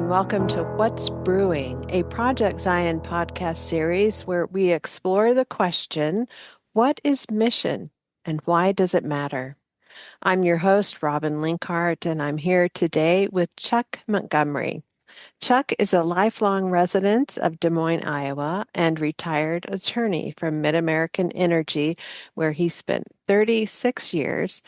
and welcome to What's Brewing, a Project Zion podcast series where we explore the question, what is mission and why does it matter? I'm your host, Robin Linkhart, and I'm here today with Chuck Montgomery. Chuck is a lifelong resident of Des Moines, Iowa, and retired attorney from Mid-American Energy, where he spent 36 years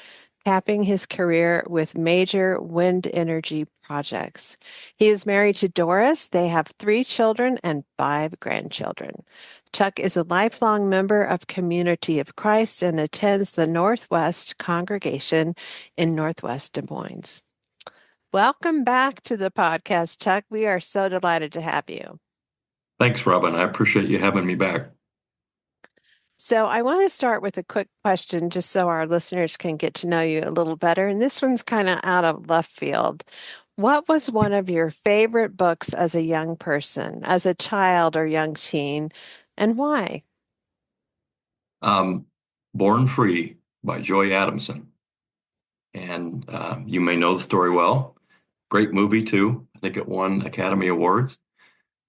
capping his career with major wind energy projects. He is married to Doris. They have 3 children and 5 grandchildren. Chuck is a lifelong member of Community of Christ and attends the Northwest Congregation in Northwest Des Moines. Welcome back to the podcast, Chuck. We are so delighted to have you. Thanks, Robin. I appreciate you having me back. So I want to start with a quick question just so our listeners can get to know you a little better. And this one's kind of out of left field. What was one of your favorite books as a young person, as a child or young teen, and why? Born Free by Joy Adamson. And you may know the story well. Great movie, too. I think it won Academy Awards.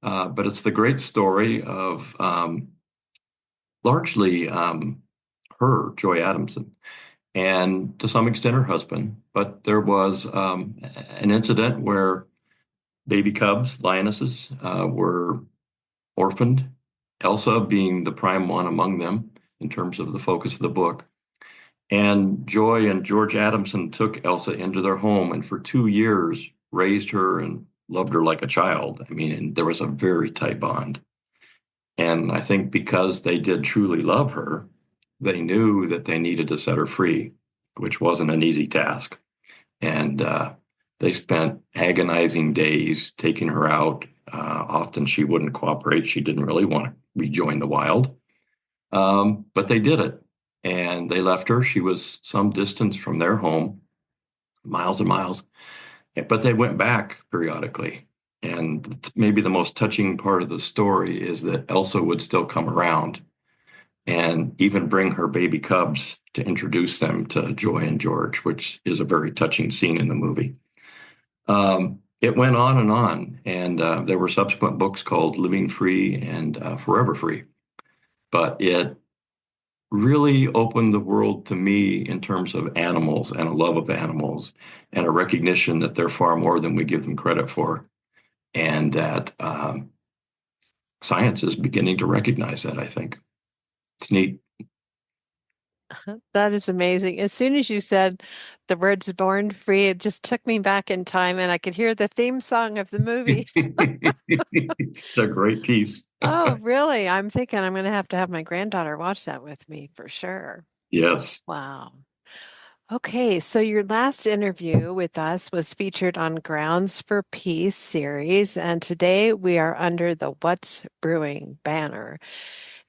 But it's the great story of largely her, Joy Adamson, and to some extent her husband. But there was an incident where baby cubs, lionesses, were orphaned, Elsa being the prime one among them in terms of the focus of the book. And Joy and George Adamson took Elsa into their home and for 2 years raised her and loved her like a child. I mean, and there was a very tight bond. And I think because they did truly love her, they knew that they needed to set her free, which wasn't an easy task. And they spent agonizing days taking her out. Often she wouldn't cooperate. She didn't really want to rejoin the wild. But they did it. And they left her. She was some distance from their home, miles and miles. But they went back periodically. And maybe the most touching part of the story is that Elsa would still come around and even bring her baby cubs to introduce them to Joy and George, which is a very touching scene in the movie. It went on, and there were subsequent books called Living Free and Forever Free. But it really opened the world to me in terms of animals and a love of animals and a recognition that they're far more than we give them credit for. And that science is beginning to recognize that, I think. It's neat. That is amazing. As soon as you said the words born free, it just took me back in time and I could hear the theme song of the movie. It's a great piece. Oh, really? I'm thinking I'm going to have my granddaughter watch that with me for sure. Yes. Wow. Okay, so your last interview with us was featured on Grounds for Peace series, and today we are under the What's Brewing banner.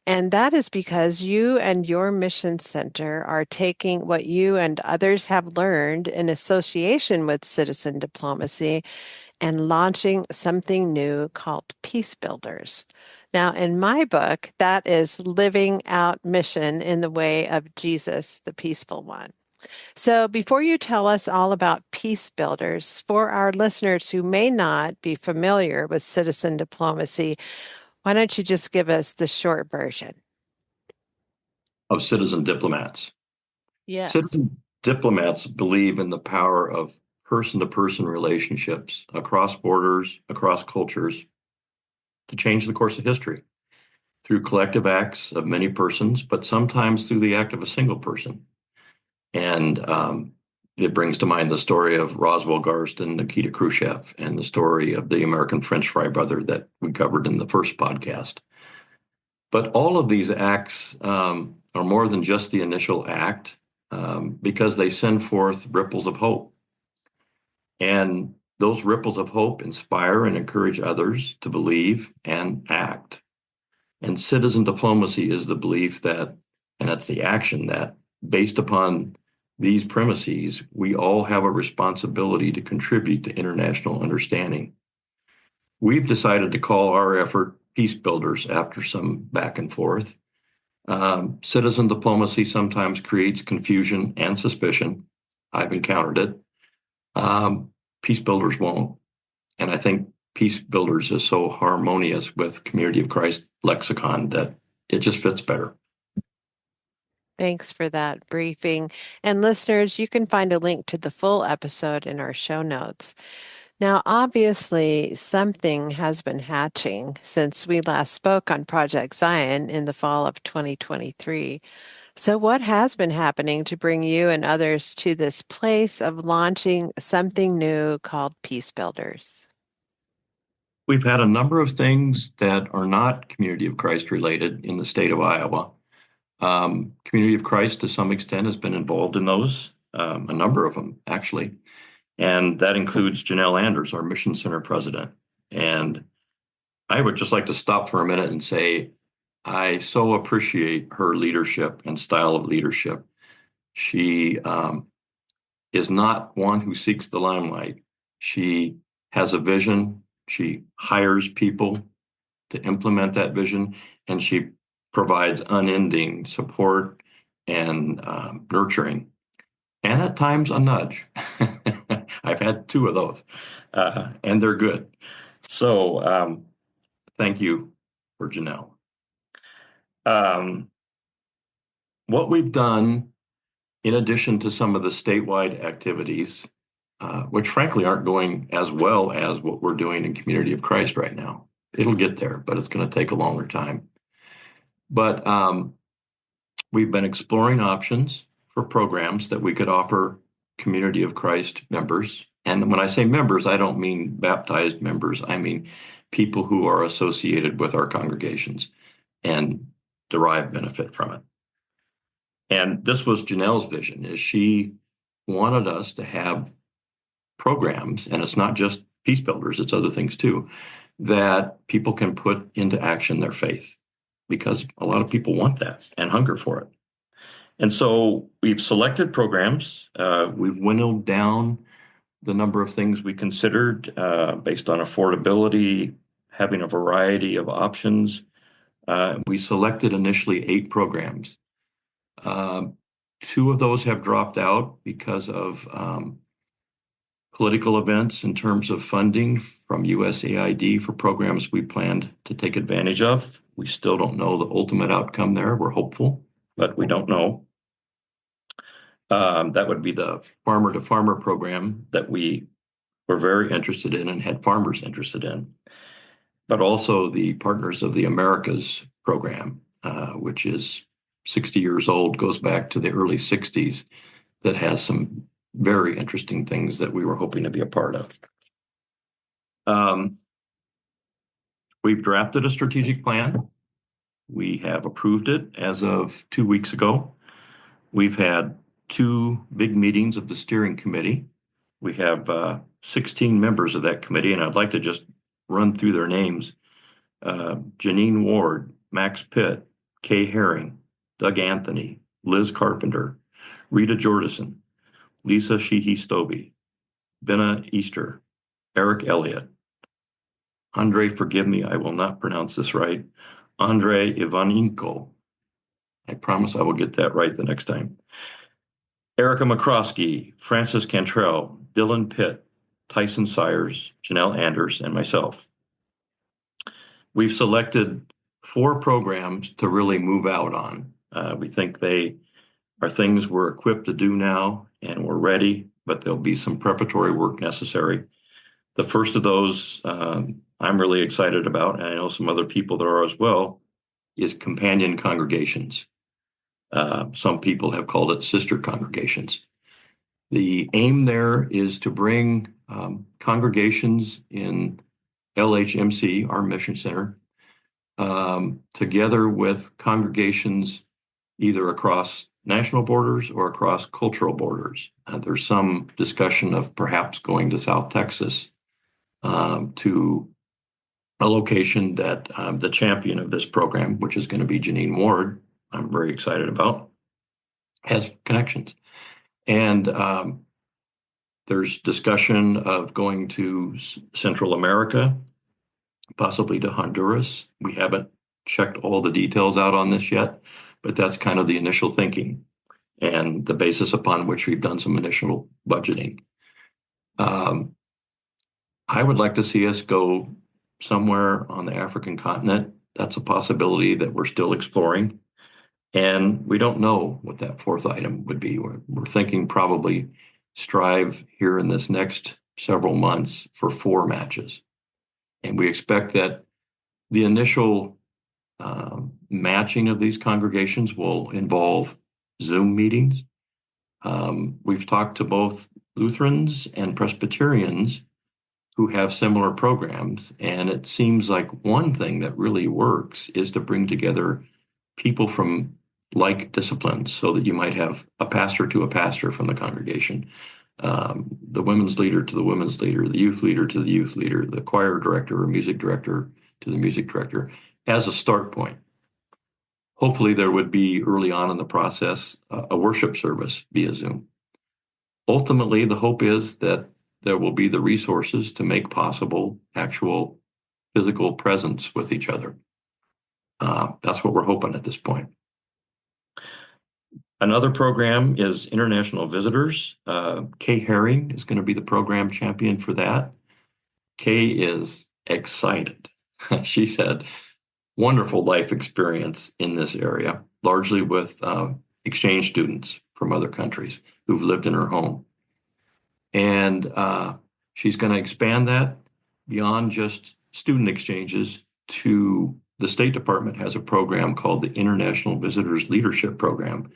And that is because you and your mission center are taking what you and others have learned in association with citizen diplomacy and launching something new called Peace Builders. Now, in my book, that is living out mission in the way of Jesus, the peaceful one. So, before you tell us all about Peace Builders, for our listeners who may not be familiar with citizen diplomacy, why don't you just give us the short version? Of citizen diplomats. Yes. Citizen diplomats believe in the power of person-to-person relationships across borders, across cultures, to change the course of history through collective acts of many persons, but sometimes through the act of a single person. And it brings to mind the story of Roswell Garst and Nikita Khrushchev and the story of the American French fry brother that we covered in the first podcast. But all of these acts are more than just the initial act because they send forth ripples of hope. And those ripples of hope inspire and encourage others to believe and act. And citizen diplomacy is the belief that, and it's the action that, based upon these premises, we all have a responsibility to contribute to international understanding. We've decided to call our effort Peace Builders after some back and forth. Citizen diplomacy sometimes creates confusion and suspicion. I've encountered it. Peace Builders won't. And I think Peace Builders is so harmonious with Community of Christ lexicon that it just fits better. Thanks for that briefing. And listeners, you can find a link to the full episode in our show notes. Now, obviously, something has been hatching since we last spoke on Project Zion in the fall of 2023. So, what has been happening to bring you and others to this place of launching something new called Peace Builders? We've had a number of things that are not Community of Christ related in the state of Iowa. Community of Christ, to some extent, has been involved in those, a number of them, actually. And that includes Janelle Anders, our Mission Center president. And I would just like to stop for a minute and say, I so appreciate her leadership and style of leadership. She is not one who seeks the limelight. She has a vision. She hires people to implement that vision, and she provides unending support and nurturing, and at times a nudge. I've had two of those, and they're good. So thank you for Janelle. What we've done, in addition to some of the statewide activities, which frankly aren't going as well as what we're doing in Community of Christ right now. It'll get there, but it's going to take a longer time. But we've been exploring options for programs that we could offer Community of Christ members. And when I say members, I don't mean baptized members. I mean people who are associated with our congregations and derive benefit from it. And this was Janelle's vision, is she wanted us to have programs, and it's not just Peace Builders, it's other things too, that people can put into action their faith, because a lot of people want that and hunger for it. And so we've selected programs. We've winnowed down the number of things we considered based on affordability, having a variety of options. We selected initially 8 programs. 2 of those have dropped out because of political events in terms of funding from USAID for programs we planned to take advantage of. We still don't know the ultimate outcome there. We're hopeful, but we don't know. That would be the farmer to farmer program that we were very interested in and had farmers interested in, but also the Partners of the Americas program, which is 60 years old, goes back to the early 60s, that has some very interesting things that we were hoping to be a part of. We've drafted a strategic plan. We have approved it as of 2 weeks ago. We've had 2 big meetings of the steering committee. We have 16 members of that committee, and I'd like to just run through their names. Janine Ward, Max Pitt, Kay Herring, Doug Anthony, Liz Carpenter, Rita Jordison, Lisa Sheehy-Stobie, Benna Easter, Eric Elliott, Andre, forgive me, I will not pronounce this right, Andre Ivaninko. I promise I will get that right the next time. Erica McCroskey, Francis Cantrell, Dylan Pitt, Tyson Sires, Janelle Anders, and myself. We've selected 4 programs to really move out on. We think they are things we're equipped to do now and we're ready, but there'll be some preparatory work necessary. The first of those I'm really excited about, and I know some other people that are as well, is companion congregations. Some people have called it sister congregations. The aim there is to bring congregations in LHMC, our mission center, together with congregations either across national borders or across cultural borders. There's some discussion of perhaps going to South Texas to a location that the champion of this program, which is going to be Janine Ward, I'm very excited about, has connections. And there's discussion of going to Central America, possibly to Honduras. We haven't checked all the details out on this yet, but that's kind of the initial thinking and the basis upon which we've done some initial budgeting. I would like to see us go somewhere on the African continent. That's a possibility that we're still exploring. And we don't know what that fourth item would be. We're thinking probably strive here in this next several months for 4 matches. And we expect that the initial matching of these congregations will involve Zoom meetings. We've talked to both Lutherans and Presbyterians who have similar programs, and it seems like one thing that really works is to bring together people from like disciplines so that you might have a pastor to a pastor from the congregation, the women's leader to the women's leader, the youth leader to the youth leader, the choir director or music director to the music director as a start point. Hopefully there would be early on in the process a worship service via Zoom. Ultimately, the hope is that there will be the resources to make possible actual physical presence with each other. That's what we're hoping at this point. Another program is international visitors. Kay Herring is going to be the program champion for that. Kay is excited. She said, wonderful life experience in this area, largely with exchange students from other countries who've lived in her home. And she's going to expand that beyond just student exchanges to the State Department has a program called the International Visitors Leadership Program.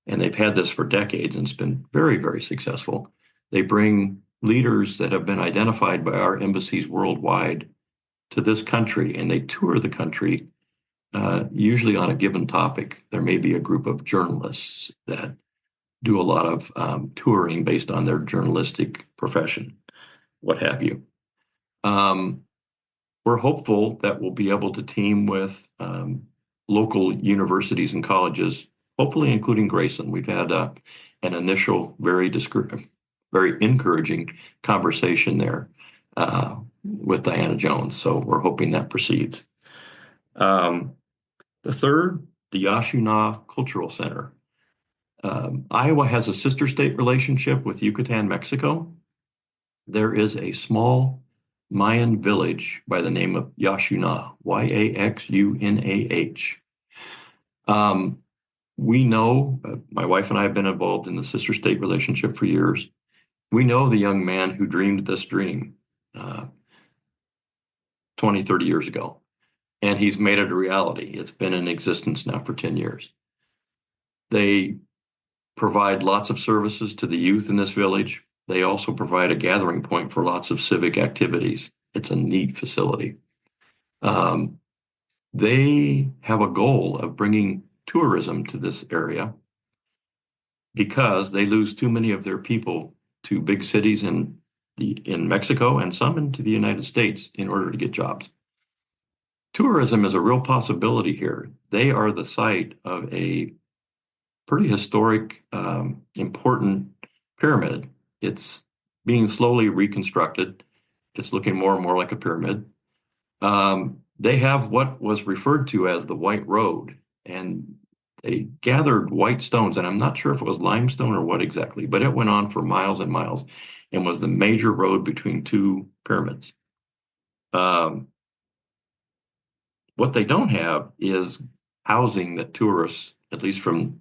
And they've had this for decades, and it's been very, very successful. They bring leaders that have been identified by our embassies worldwide to this country, and they tour the country, usually on a given topic. There may be a group of journalists that do a lot of touring based on their journalistic profession, what have you. We're hopeful that we'll be able to team with local universities and colleges, hopefully including Grayson. We've had an initial very encouraging conversation there with Diana Jones, so we're hoping that proceeds. The third, the Yashuna Cultural Center. Iowa has a sister state relationship with Yucatan, Mexico. There is a small Mayan village by the name of Yaxunah, Yaxunah. We know, my wife and I have been involved in the sister state relationship for years. We know the young man who dreamed this dream 20, 30 years ago, and he's made it a reality. It's been in existence now for 10 years. They provide lots of services to the youth in this village. They also provide a gathering point for lots of civic activities. It's a neat facility. They have a goal of bringing tourism to this area because they lose too many of their people to big cities in Mexico and some into the United States in order to get jobs. Tourism is a real possibility here. They are the site of a pretty historic, important pyramid. It's being slowly reconstructed. It's looking more and more like a pyramid. They have what was referred to as the White Road, and they gathered white stones, and I'm not sure if it was limestone or what exactly, but it went on for miles and miles and was the major road between two pyramids. What they don't have is housing that tourists, at least from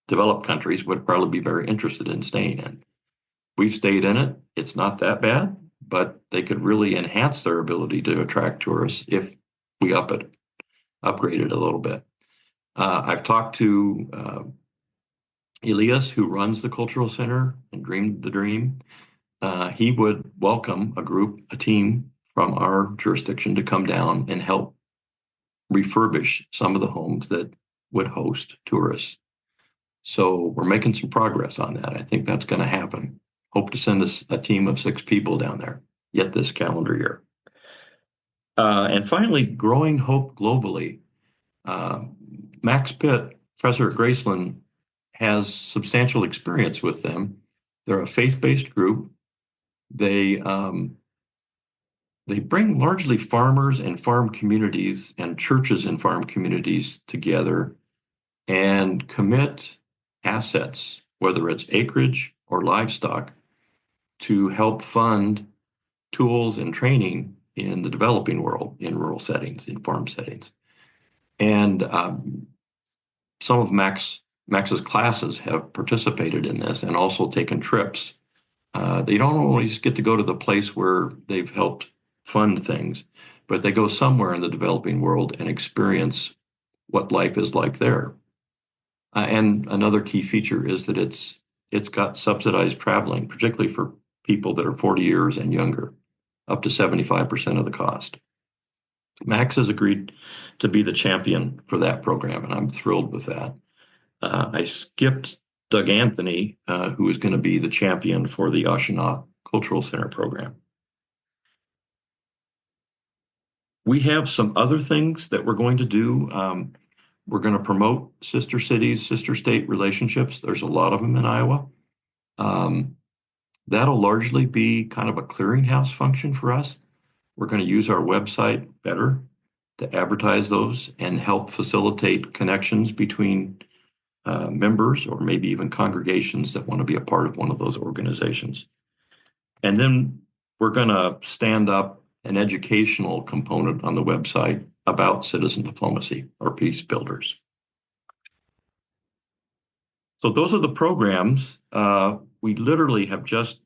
developed countries, would probably be very interested in staying in. We've stayed in it. It's not that bad, but they could really enhance their ability to attract tourists if we upgrade it a little bit. I've talked to Elias, who runs the cultural center and dreamed the dream. He would welcome a team from our jurisdiction to come down and help refurbish some of the homes that would host tourists. So we're making some progress on that. I think that's going to happen. Hope to send us a team of 6 people down there yet this calendar year. And finally, growing hope globally. Max Pitt, professor at Graceland, has substantial experience with them. They're a faith-based group. They bring largely farmers and farm communities and churches and farm communities together and commit assets, whether it's acreage or livestock, to help fund tools and training in the developing world, in rural settings, in farm settings. And some of Max's classes have participated in this and also taken trips. They don't always get to go to the place where they've helped fund things, but they go somewhere in the developing world and experience what life is like there. And another key feature is that it's got subsidized traveling, particularly for people that are 40 years and younger, up to 75% of the cost. Max has agreed to be the champion for that program, and I'm thrilled with that. I skipped Doug Anthony, who is going to be the champion for the Oshawa Cultural Center program. We have some other things that we're going to do. We're going to promote sister cities, sister state relationships. There's a lot of them in Iowa. That'll largely be kind of a clearinghouse function for us. We're going to use our website better to advertise those and help facilitate connections between members or maybe even congregations that want to be a part of one of those organizations. And then we're going to stand up an educational component on the website about citizen diplomacy or peace builders. So those are the programs. We literally have just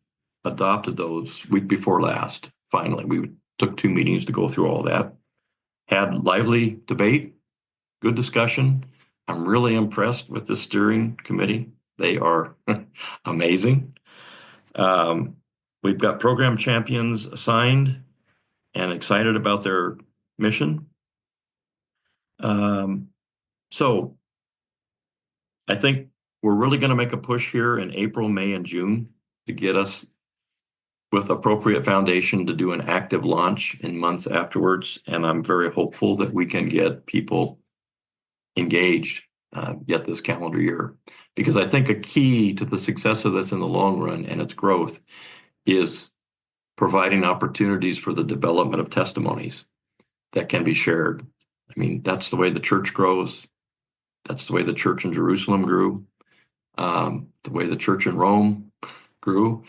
adopted those week before last. Finally, we took 2 meetings to go through all that. Had lively debate, good discussion. I'm really impressed with the steering committee. They are amazing. We've got program champions assigned and excited about their mission. So I think we're really going to make a push here in April, May, and June to get us with appropriate foundation to do an active launch in months afterwards. And I'm very hopeful that we can get people engaged yet this calendar year. Because I think a key to the success of this in the long run and its growth is providing opportunities for the development of testimonies that can be shared. I mean, that's the way the church grows. That's the way the church in Jerusalem grew, the way the church in Rome grew.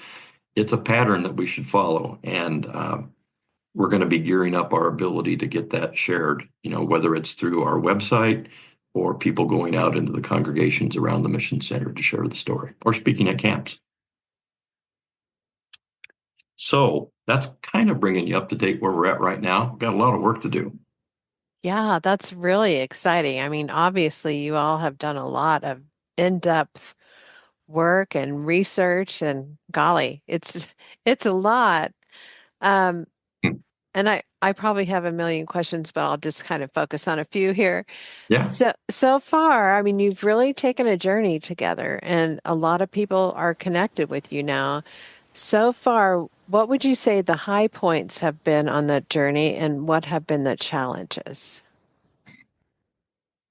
It's a pattern that we should follow. And we're going to be gearing up our ability to get that shared, whether it's through our website or people going out into the congregations around the mission center to share the story or speaking at camps. So that's kind of bringing you up to date where we're at right now. We've got a lot of work to do. Yeah, that's really exciting. I mean, obviously, you all have done a lot of in-depth work and research, and golly, it's a lot. Um, Hmm. and I probably have a million questions, but I'll just kind of focus on a few here. Yeah. So far, I mean, you've really taken a journey together, and a lot of people are connected with you now. So far, what would you say the high points have been on that journey, and what have been the challenges?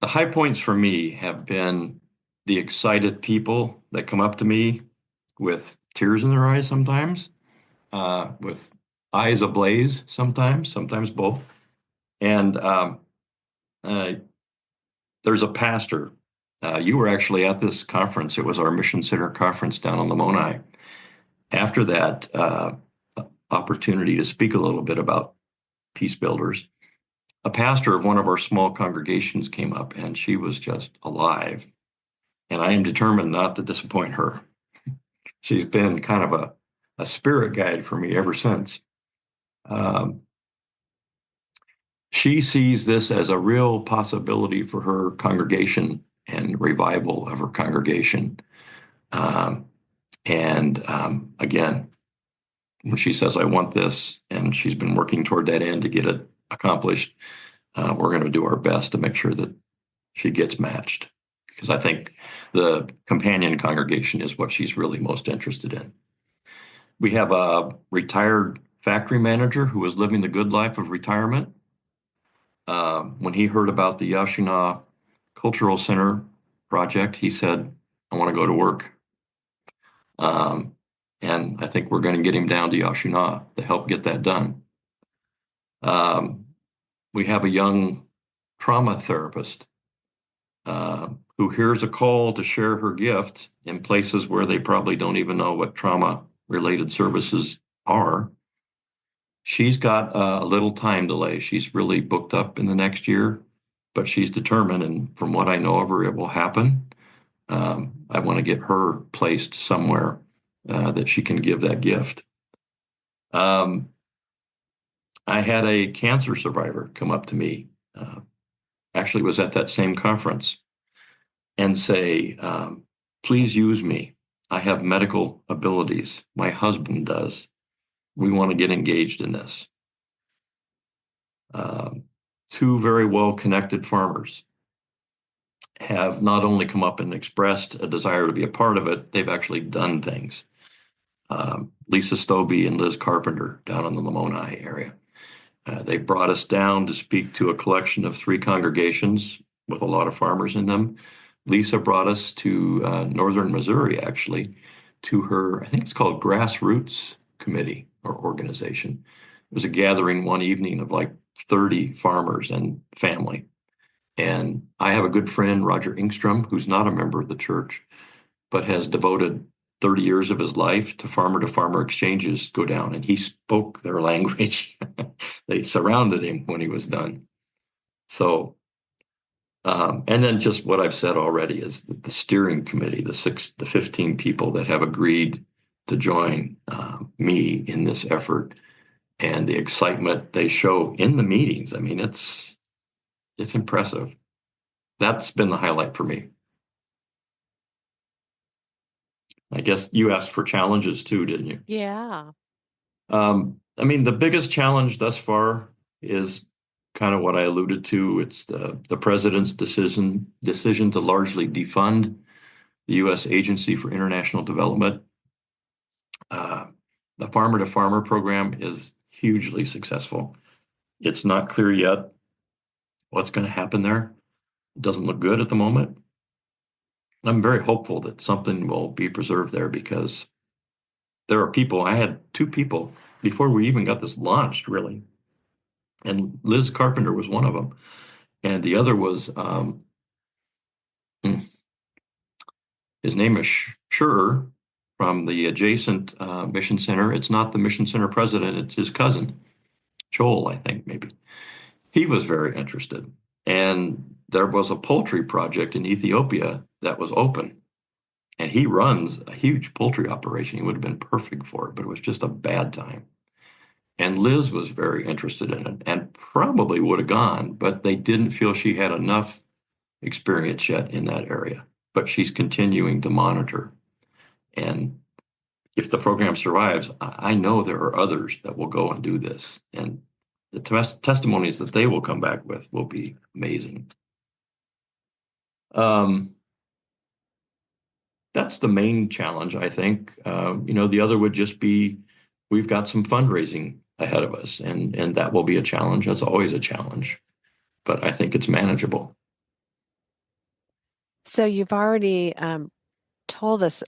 The high points for me have been the excited people that come up to me with tears in their eyes sometimes, with eyes ablaze sometimes both. And uh, there's a pastor. You were actually at this conference. It was our Mission Center conference down in Lamoni. After that opportunity to speak a little bit about peace builders, a pastor of one of our small congregations came up and she was just alive. And I am determined not to disappoint her. She's been kind of a spirit guide for me ever since. Um, she sees this as a real possibility for her congregation and revival of her congregation. Again, when she says, I want this, and she's been working toward that end to get it accomplished, we're going to do our best to make sure that she gets matched. Because I think the companion congregation is what she's really most interested in. We have a retired factory manager who was living the good life of retirement. When he heard about the Oshawa Cultural Center project, he said, I want to go to work. And I think we're going to get him down to Oshawa to help get that done. We have a young trauma therapist who hears a call to share her gift in places where they probably don't even know what trauma-related services are. She's got a little time delay. She's really booked up in the next year, but she's determined, and from what I know of her, it will happen. I want to get her placed somewhere that she can give that gift. Um, I had a cancer survivor come up to me, actually was at that same conference, and say, please use me. I have medical abilities. My husband does. We want to get engaged in this. Um, Two very well-connected farmers have not only come up and expressed a desire to be a part of it, they've actually done things. Lisa Stobie and Liz Carpenter down in the Lamoni area. They brought us down to speak to a collection of 3 congregations with a lot of farmers in them. Lisa brought us to northern Missouri, actually, to her, I think it's called Grassroots Committee or organization. It was a gathering one evening of like 30 farmers and family. And I have a good friend, Roger Ingstrom, who's not a member of the church, but has devoted 30 years of his life to farmer exchanges go down, and he spoke their language. They surrounded him when he was done. So, and then just what I've said already is that the steering committee, the 15 people that have agreed to join me in this effort, and the excitement they show in the meetings. I mean, it's impressive. That's been the highlight for me. I guess you asked for challenges too, didn't you? Yeah. I mean, the biggest challenge thus far is kind of what I alluded to. It's the president's decision to largely defund the U.S. Agency for International Development. Uh, the Farmer to Farmer program is hugely successful. It's not clear yet what's going to happen there. It doesn't look good at the moment. I'm very hopeful that something will be preserved there because there are people. I had 2 people before we even got this launched, really. And Liz Carpenter was one of them. And the other was, his name is Schur from the adjacent mission center. It's not the mission center president, it's his cousin, Joel, I think, maybe. He was very interested. And there was a poultry project in Ethiopia that was open. And he runs a huge poultry operation. He would have been perfect for it, but it was just a bad time. And Liz was very interested in it and probably would have gone, but they didn't feel she had enough experience yet in that area. But she's continuing to monitor. And if the program survives, I know there are others that will go and do this. And the testimonies that they will come back with will be amazing. That's the main challenge, I think. The other would just be we've got some fundraising ahead of us, and that will be a challenge. That's always a challenge, but I think it's manageable. So you've already told us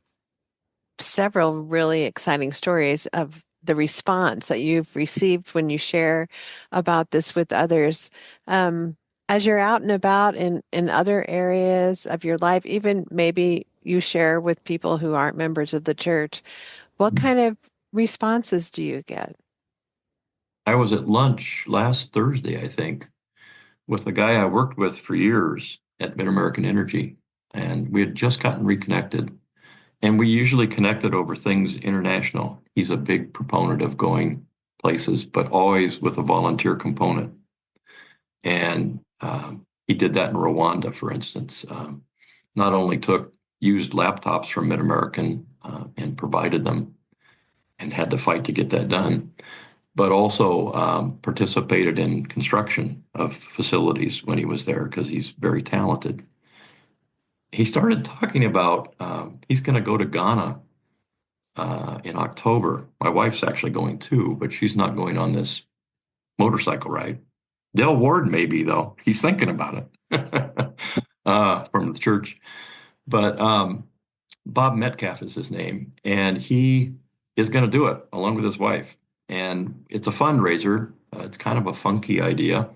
several really exciting stories of the response that you've received when you share about this with others. As you're out and about in other areas of your life, even maybe you share with people who aren't members of the church, what kind of responses do you get? I was at lunch last Thursday, I think, with a guy I worked with for years at Mid-American Energy, and we had just gotten reconnected. And we usually connected over things international. He's a big proponent of going places, but always with a volunteer component. And he did that in Rwanda, for instance. Not only took used laptops from Mid-American and provided them and had to fight to get that done, but also participated in construction of facilities when he was there because he's very talented. He started talking about he's going to go to Ghana in October. My wife's actually going too, but she's not going on this motorcycle ride. Dale Ward maybe though. He's thinking about it from the church. But Bob Metcalf is his name, and he is going to do it along with his wife. And it's a fundraiser. It's kind of a funky idea.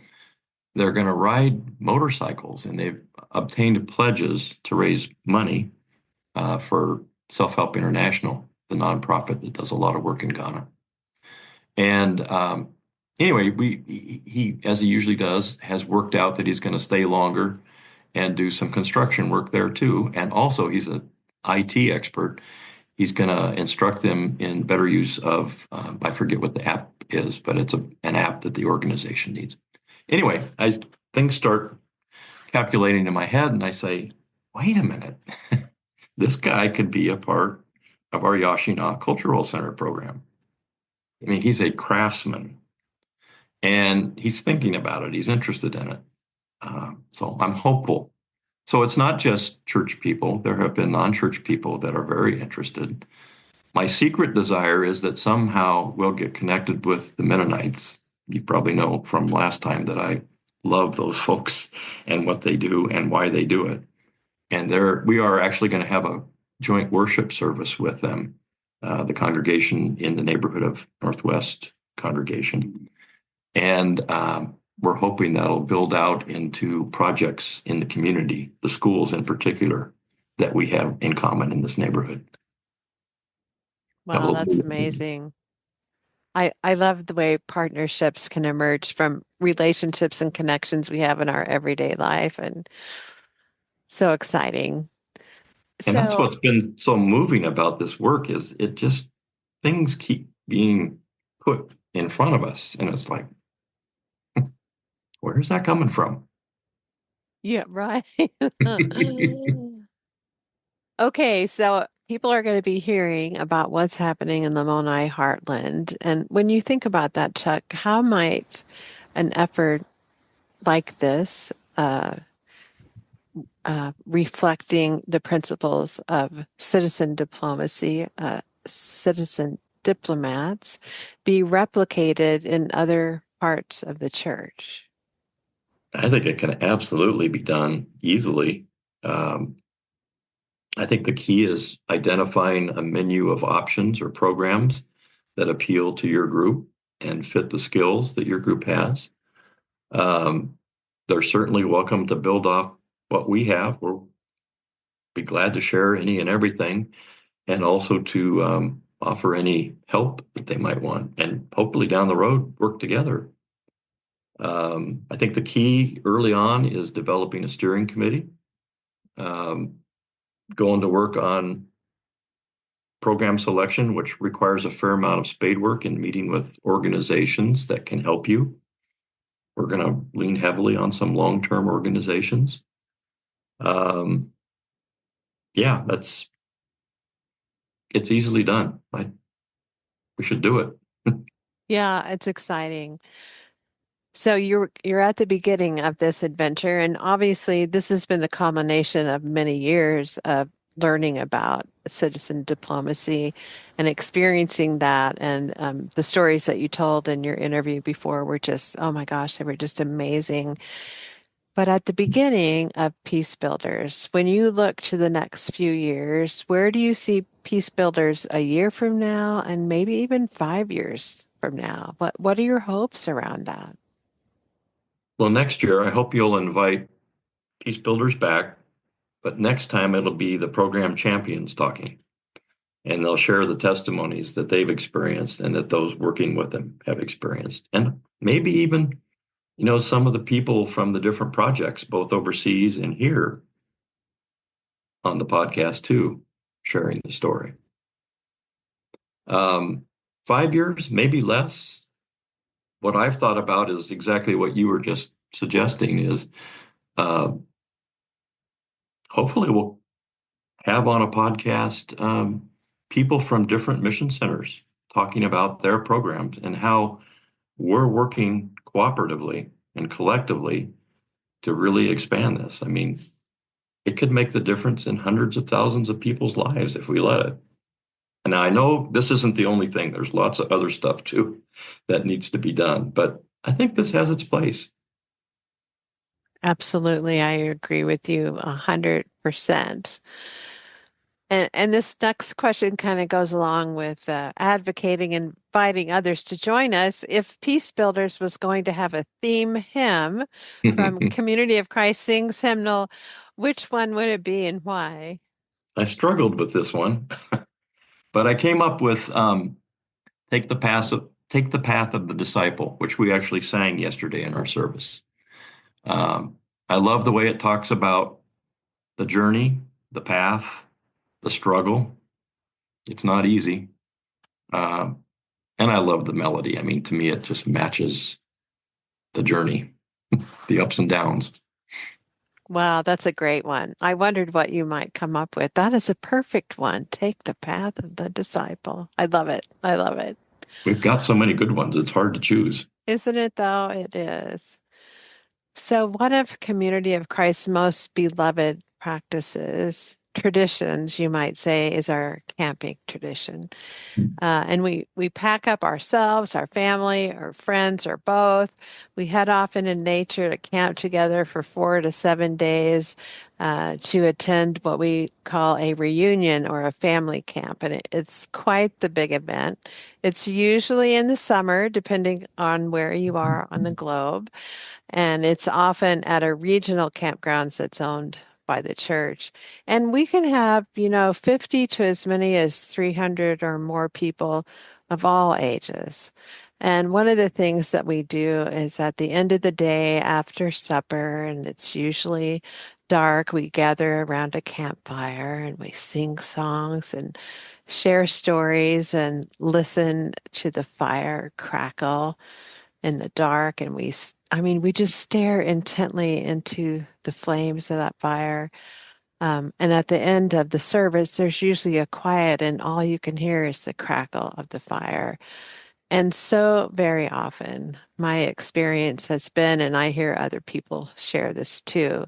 They're going to ride motorcycles, and they've obtained pledges to raise money for Self Help International, the nonprofit that does a lot of work in Ghana. And anyway, he, as he usually does, has worked out that he's going to stay longer and do some construction work there too. And also, he's an IT expert. He's going to instruct them in better use of, I forget what the app is, but it's an app that the organization needs. Anyway, things start calculating in my head, and I say, wait a minute, this guy could be a part of our Yashina Cultural Center program. I mean, he's a craftsman, and he's thinking about it. He's interested in it. So I'm hopeful. So it's not just church people. There have been non-church people that are very interested. My secret desire is that somehow we'll get connected with the Mennonites. You probably know from last time that I love those folks and what they do and why they do it. And we are actually going to have a joint worship service with them, the congregation in the neighborhood of Northwest congregation. And we're hoping that'll build out into projects in the community, the schools in particular, that we have in common in this neighborhood. Wow, that's amazing. I love the way partnerships can emerge from relationships and connections we have in our everyday life, and so exciting. And that's So, what's been so moving about this work is it just things keep being put in front of us. And it's like, where's that coming from? yeah, right. Okay, so people are going to be hearing about what's happening in Lamoni Heartland. And when you think about that, Chuck, how might an effort like this, reflecting the principles of citizen diplomacy, citizen diplomats, be replicated in other parts of the church? I think it can absolutely be done easily. Um, I think the key is identifying a menu of options or programs that appeal to your group and fit the skills that your group has. Um, they're certainly welcome to build off what we have. We'll be glad to share any and everything, and also to offer any help that they might want, and hopefully down the road work together. I think the key early on is developing a steering committee, um, going to work on program selection, which requires a fair amount of spade work and meeting with organizations that can help you. We're going to lean heavily on some long-term organizations. Um, yeah, it's easily done. We should do it. Yeah, it's exciting. So you're at the beginning of this adventure, and obviously this has been the culmination of many years of learning about citizen diplomacy and experiencing that. And the stories that you told in your interview before were just, oh my gosh, they were just amazing. But at the beginning of Peace Builders, when you look to the next few years, where do you see Peace Builders a year from now and maybe even 5 years from now? What are your hopes around that? Well, next year, I hope you'll invite Peace Builders back, but next time it'll be the program champions talking, and they'll share the testimonies that they've experienced and that those working with them have experienced. And maybe even, some of the people from the different projects, both overseas and here on the podcast too, sharing the story. 5 years, maybe less. What I've thought about is exactly what you were just suggesting is uh, hopefully we'll have on a podcast people from different mission centers talking about their programs and how we're working cooperatively and collectively to really expand this. I mean, it could make the difference in hundreds of thousands of people's lives if we let it. And I know this isn't the only thing. There's lots of other stuff too that needs to be done, but I think this has its place. Absolutely, I agree with you 100%. And this next question kind of goes along with advocating and inviting others to join us. If Peace Builders was going to have a theme hymn from Community of Christ Sings Hymnal, which one would it be and why? I struggled with this one, but I came up with Take the take the path of the disciple, which we actually sang yesterday in our service. I love the way it talks about the journey, the path, the struggle. It's not easy. And I love the melody. I mean, to me, it just matches the journey, the ups and downs. Wow, that's a great one. I wondered what you might come up with. That is a perfect one. Take the path of the disciple. I love it. I love it. We've got so many good ones. It's hard to choose. Isn't it though? It is. So, one of Community of Christ's most beloved practices, traditions, you might say, is our camping tradition. And we pack up ourselves, our family, our friends, or both. We head off into nature to camp together for 4 to 7 days to attend what we call a reunion or a family camp. And it's quite the big event. It's usually in the summer, depending on where you are on the globe. And it's often at a regional campgrounds that's owned by the church. And we can have, 50 to as many as 300 or more people of all ages. And one of the things that we do is at the end of the day after supper, and it's usually dark, we gather around a campfire and we sing songs and share stories and listen to the fire crackle in the dark. And we just stare intently into the flames of that fire. And at the end of the service, there's usually a quiet, and all you can hear is the crackle of the fire. And so, very often, my experience has been, and I hear other people share this too,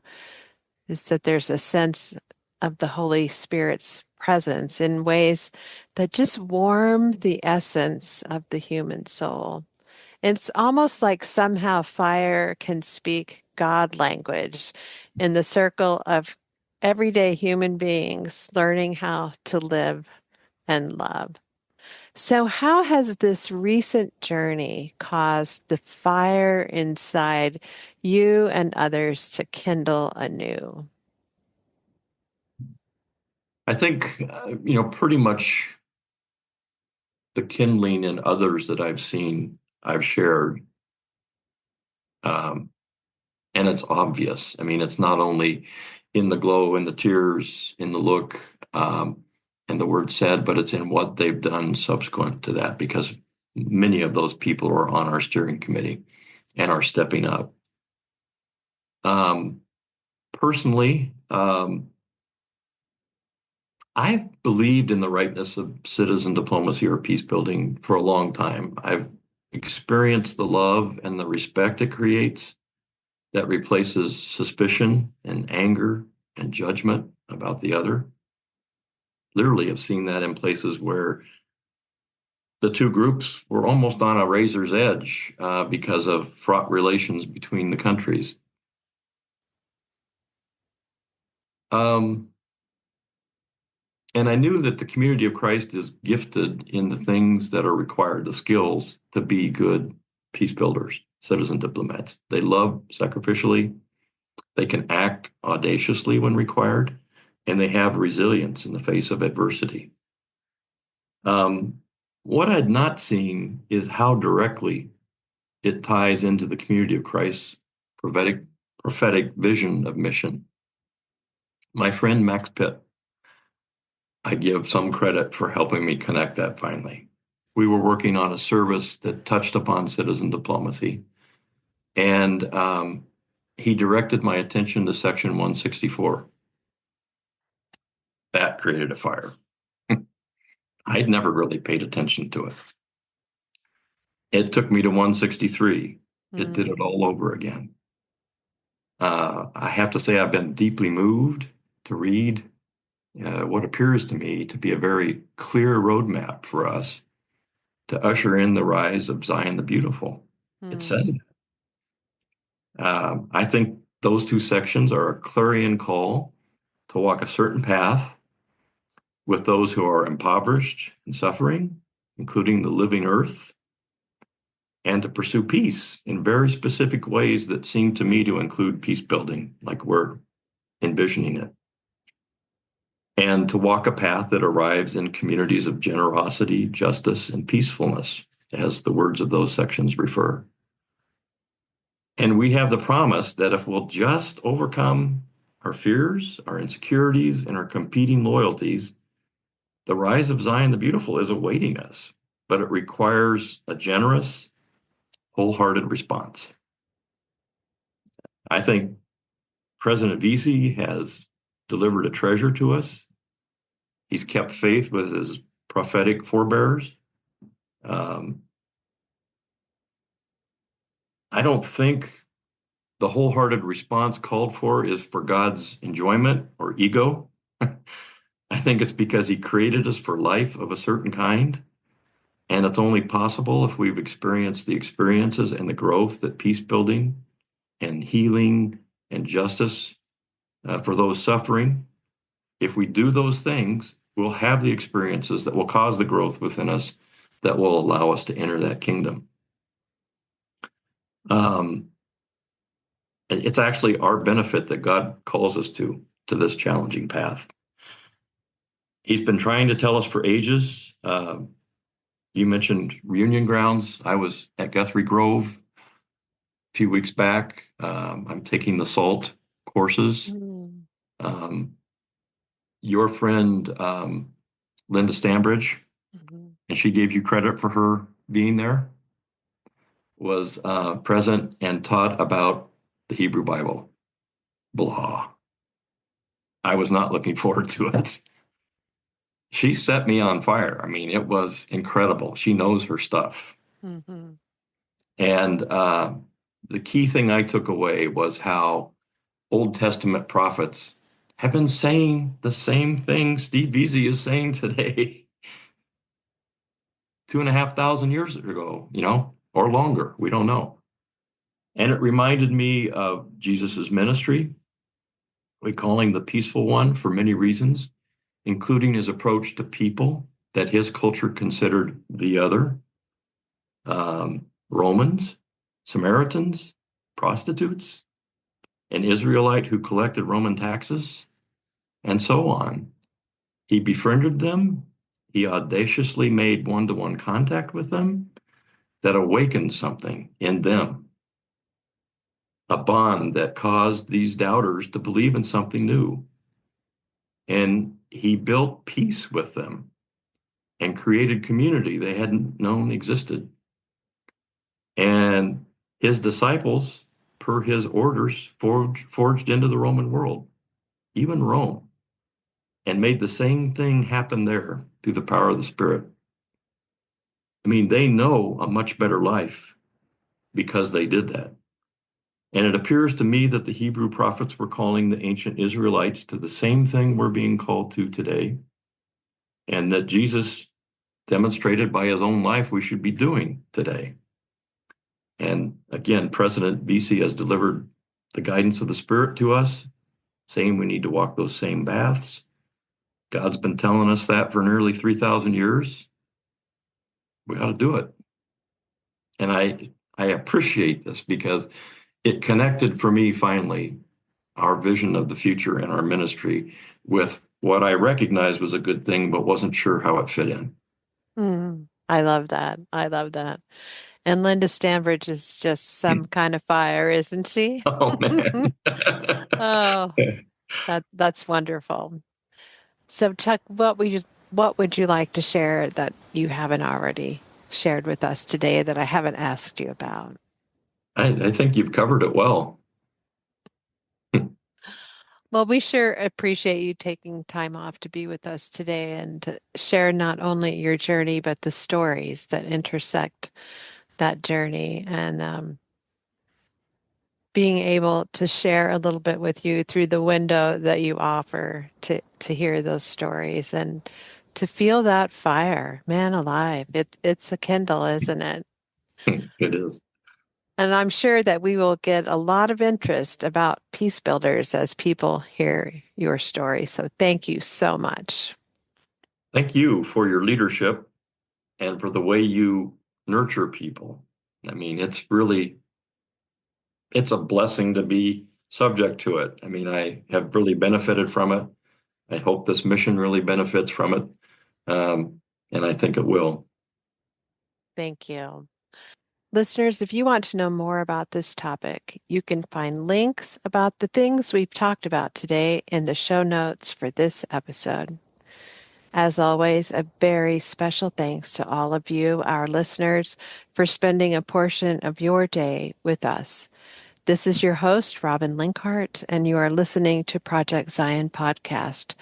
is that there's a sense of the Holy Spirit's presence in ways that just warm the essence of the human soul. It's almost like somehow fire can speak God language in the circle of everyday human beings learning how to live and love. So, how has this recent journey caused the fire inside you and others to kindle anew? I think, pretty much the kindling in others that I've seen, I've shared. Um, and it's obvious. I mean, it's not only in the glow, in the tears, in the look, and the word said, but it's in what they've done subsequent to that, because many of those people are on our steering committee and are stepping up. Personally, I've believed in the rightness of citizen diplomacy or peace building for a long time. I've experienced the love and the respect it creates that replaces suspicion and anger and judgment about the other. Literally, I've seen that in places where the two groups were almost on a razor's edge because of fraught relations between the countries. And I knew that the community of Christ is gifted in the things that are required, the skills to be good peace builders, citizen diplomats. They love sacrificially, they can act audaciously when required, and they have resilience in the face of adversity. What I'd not seen is how directly it ties into the community of Christ's prophetic vision of mission. My friend Max Pitt, I give some credit for helping me connect that finally. We were working on a service that touched upon citizen diplomacy, and he directed my attention to Section 164. That created a fire. I'd never really paid attention to it. It took me to 163. It did it all over again. I have to say I've been deeply moved to read what appears to me to be a very clear roadmap for us to usher in the rise of Zion the Beautiful. It says it. I think those two sections are a clarion call to walk a certain path with those who are impoverished and suffering, including the living earth, and to pursue peace in very specific ways that seem to me to include peace building, like we're envisioning it. And to walk a path that arrives in communities of generosity, justice, and peacefulness. as the words of those sections refer. And we have the promise that if we'll just overcome our fears, our insecurities, and our competing loyalties, the rise of Zion the Beautiful is awaiting us, but it requires a generous, wholehearted response. I think President Vesey has delivered a treasure to us. He's kept faith with his prophetic forebears. I don't think the wholehearted response called for is for God's enjoyment or ego. I think it's because he created us for life of a certain kind. And it's only possible if we've experienced the experiences and the growth that peace building and healing and justice for those suffering. If we do those things, we'll have the experiences that will cause the growth within us that will allow us to enter that kingdom. It's actually our benefit that God calls us to this challenging path. He's been trying to tell us for ages. You mentioned reunion grounds. I was at Guthrie Grove a few weeks back. I'm taking the SALT courses. Your friend, Linda Stambridge, and she gave you credit for her being there, was present and taught about the Hebrew Bible. Blah. I was not looking forward to it. She set me on fire. I mean, it was incredible. She knows her stuff. Mm-hmm. And the key thing I took away was how Old Testament prophets have been saying the same thing Steve Vesey is saying today. 2,500 years ago, or longer. We don't know. And it reminded me of Jesus's ministry. We call him the peaceful one for many reasons, including his approach to people that his culture considered the other. Romans, Samaritans, prostitutes, an Israelite who collected Roman taxes, and so on. He befriended them. He audaciously made one-to-one contact with them that awakened something in them, a bond that caused these doubters to believe in something new. And he built peace with them and created community they hadn't known existed. And his disciples, per his orders, forged into the Roman world, even Rome, and made the same thing happen there through the power of the Spirit. I mean, they know a much better life because they did that. And it appears to me that the Hebrew prophets were calling the ancient Israelites to the same thing we're being called to today, and that Jesus demonstrated by his own life we should be doing today. And again, President Vesey has delivered the guidance of the Spirit to us, saying we need to walk those same paths. God's been telling us that for nearly 3,000 years. We ought to do it. And I appreciate this because it connected for me finally our vision of the future and our ministry with what I recognized was a good thing, but wasn't sure how it fit in. I love that. I love that. And Linda Stambridge is just some kind of fire, isn't she? Oh, man. Oh, that's wonderful. So, Chuck, what would you like to share that you haven't already shared with us today that I haven't asked you about? I think you've covered it well. Well, we sure appreciate you taking time off to be with us today and to share not only your journey, but the stories that intersect that journey, and being able to share a little bit with you through the window that you offer to hear those stories and to feel that fire. Man alive, it's a kindle, isn't it? It is. And I'm sure that we will get a lot of interest about Peace Builders as people hear your story. So thank you so much. Thank you for your leadership and for the way you nurture people. I mean, it's a blessing to be subject to it. I mean, I have really benefited from it. I hope this mission really benefits from it. And I think it will. Thank you. Listeners, if you want to know more about this topic, you can find links about the things we've talked about today in the show notes for this episode. As always, a very special thanks to all of you, our listeners, for spending a portion of your day with us. This is your host, Robin Linkhart, and you are listening to Project Zion Podcast.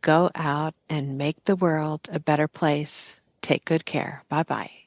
Go out and make the world a better place. Take good care. Bye-bye.